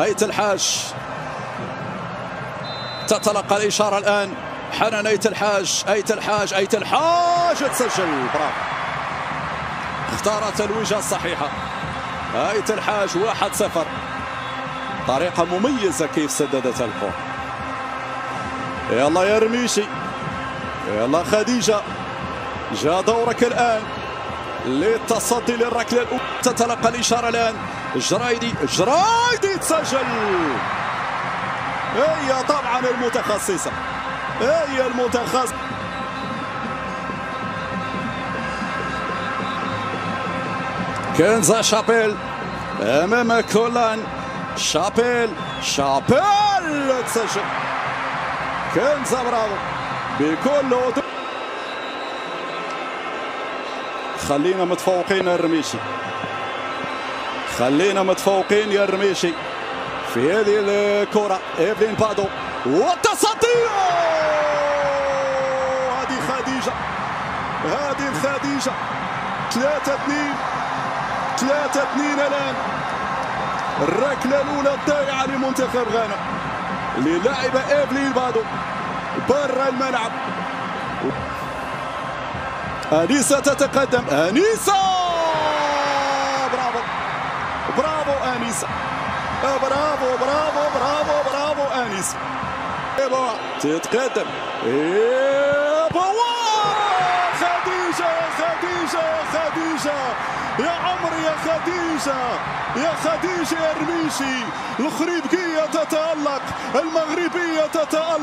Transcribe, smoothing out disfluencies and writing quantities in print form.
أيت الحاج تتلقى الإشارة الآن. حنان أيت الحاج، أيت الحاج، أيت الحاج تسجل. برافو، اختارت الوجهة الصحيحة. أيت الحاج 1-0. طريقة مميزة كيف سددت الكرة. يلا يا رميشي، يلا خديجة، جاء دورك الآن للتصدي للركلة الأولى. تتلقى الإشارة الآن. الجرايدي تسجل. هي طبعا المتخصصة، هي المتخصصة. كنزا شابيل أمام كولان. شابيل تسجل. كنزا برافو بكل وضوح. خلينا متفوقين يا الرميشي، خلينا متفوقين يا الرميشي في هذه الكرة. إيفلين بادو والتصدي. هذه خديجة، هذه الخديجة. 3-2 الآن. الركلة الأولى الضائعة لمنتخب غانا للاعبة إيفلين بادو برا الملعب. أنيسة تتقدم. أنيسة برافو أنيسة، برافو أنيسة. تتقدم خديجة يا عمري، يا خديجة يا رميشي. الخريبكية تتألق، المغربية تتألق.